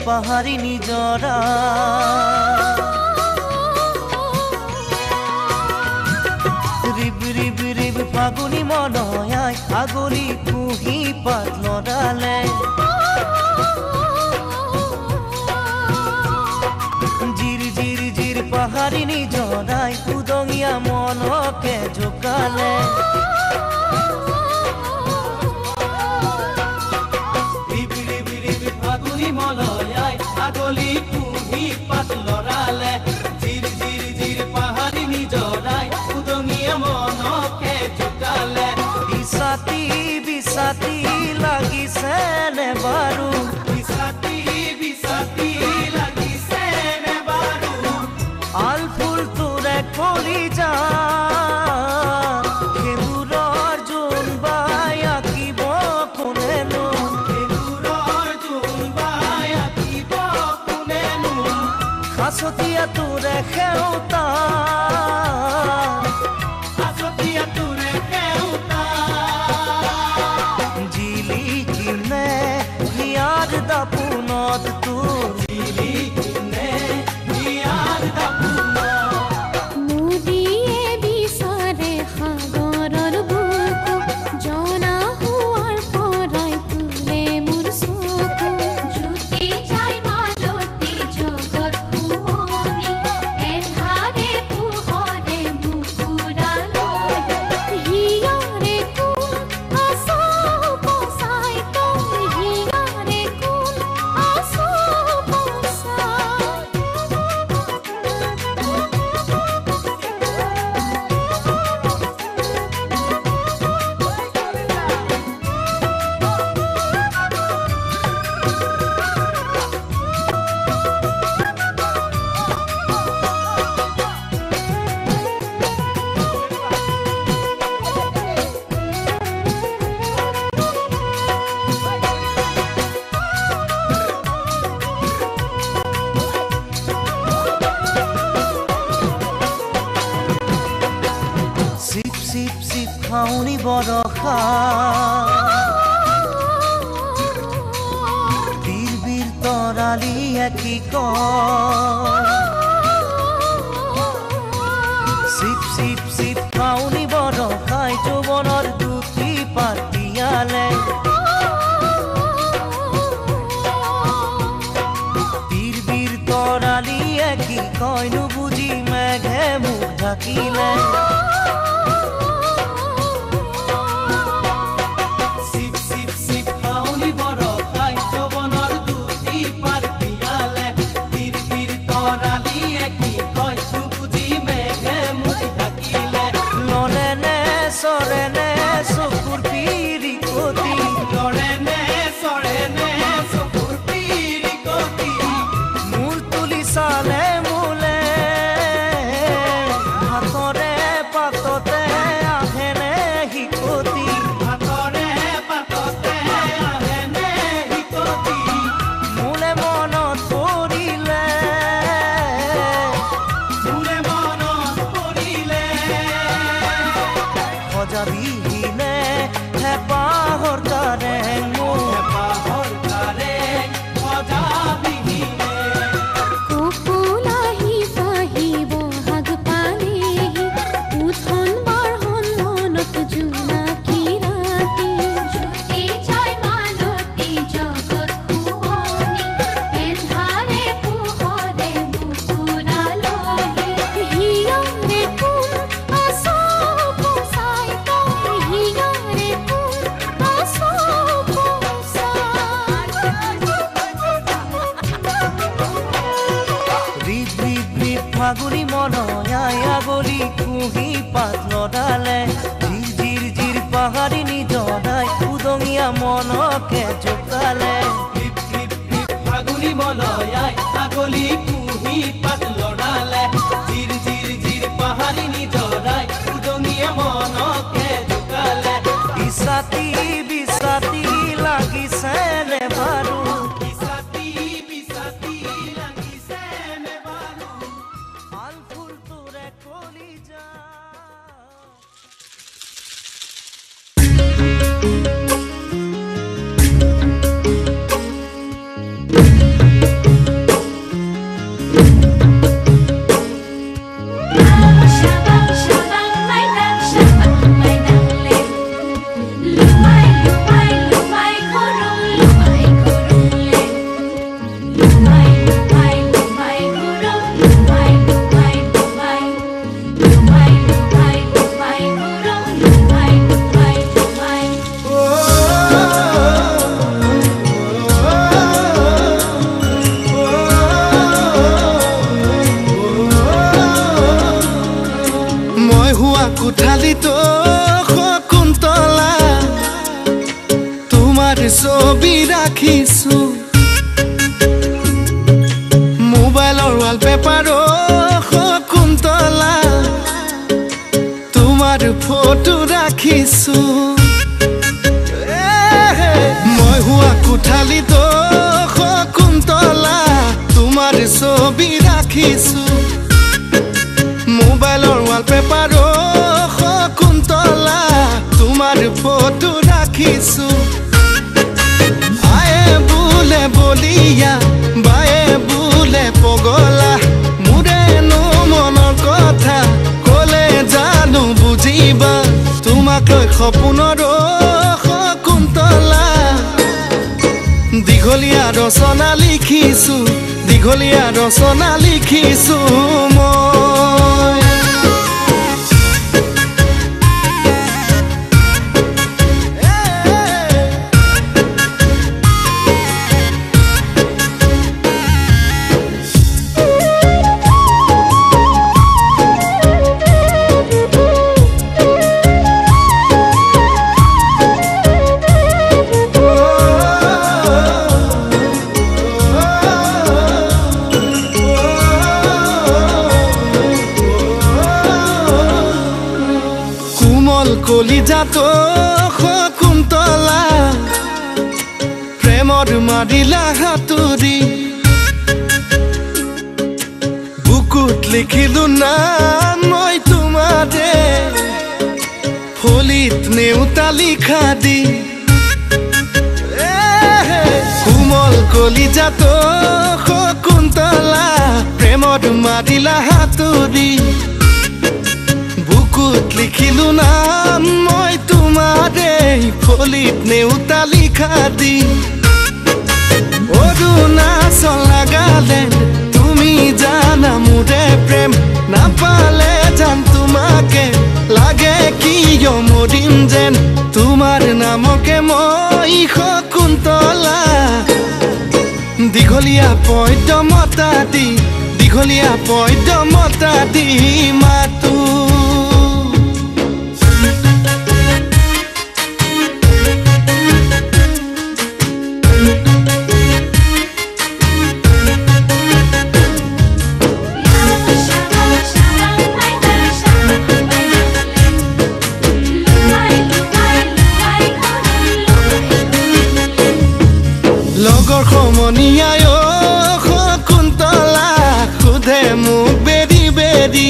পাহাড়ি নিজরা rib rib rib ফাগুনি মনয়ায় আগলি কুহি পাত লড়ালে জির জির জির পাহাড়ি নিজরায় উদঙিয়া মনকে ঝোকালে আগলি কুহি পাত লড়ালে জির জির জির পাহাড়ি নিজরায় উদঙিয়া মনকে ঝোকালে বিছাতি বিছাতি লাগিছে নে বাৰু বিছাতি বিছাতি লাগিছে নে বাৰু আল ফুল তোৰে কৰি যা খেলুৰৰ জোন বাই আঁকিব কোনেনো Asotia ture kheuta Asotia ture kheuta Jili kine yar da punot tu Jili kine yar da punot Mudiye bisare khagaror buku jona huar porai tule mur soko juti jai maloti jogot খাউনি Barkha বীর বীর তরালি একই sheep sheep sheep খাউনি বরখায় যৌবনৰ দুটি পাতিয়ালে বীর বীর তরালি একই কইনো বুঝি মেঘে মুখ ঢাকিলে Sorene sokur piri koti Lorene sorene sokur piri koti Mur tuli sale mule Hatore patote ahene hikoti Hatore patote ahene hikoti Mule monot porile Mule monot porile Jabihine he pahor kareng mo he pahor kareng jabihine kupulahi fahibo hag palehi uthon barhon monot juna kirati juti jai maloti jogot kuhoni endhare puhore bukura lohe hiya re kun aso ফাগুনি মনয়ায় আগলি কুহি পাত লড়ালে জির জির জির পাহাড়ি নিজরায় উদঙিয়া মনকে ঝোকালে ফাগুনি মনয়ায় আগলি কুহি পাত লড়ালে জির জির জির পাহাড়ি নিজরায় উদঙিয়া মনকে ঝোকালে বিছাতি বিছাতি লাগিছে নে বাৰু বিছাতি বিছাতি লাগিছে নে বাৰু আল ফুল তোৰে কলি যা ৰাখিছো মোবাইলৰ ৱালপেপাৰো শকুন্তলা তোমাৰ ফটো ৰাখিছো মই হোৱা কোঠালিতো শকুন্তলা তোমাৰ ছবি ৰাখিছো মোবাইলৰ ৱালপেপাৰো শকুন্তলা তোমাৰ ফটো ৰাখিছো আয়ে বোলে বলিয়া বায়ে বোলে পগলা মোৰেনো মনৰ কথা কলে জানো বুজিবা তোমাক লৈ সপোনৰো শকুন্তলা দীঘলীয়া ৰচনা লিখিছো মই কলিজাতো শকুন্তলা প্ৰেমৰ মাৰিলা হাতুৰি বুকুত লিখিলো নাম মই তোমাৰে ফলিত নেউতা লিখা দি কোমল কলিজাতো শকুন্তলা প্ৰেমৰ মাৰিলা হাতুৰি বুকুত লিখিলো নাম মই তোমাৰে ফলিত নেউতা লিখা দি অৰুণাচল নাগালেণ্ড তুমি জানা মোৰে প্ৰেম নাপালে জান তোমাকে লাগে কিয় মৰিম যেন তোমাৰ নামকে মই শকুন্তলা দীঘলীয়া পদ্যমতা দি মাতো লগৰ সমনীয়াই শকুন্তলা সোধে মোক বেৰি বেৰি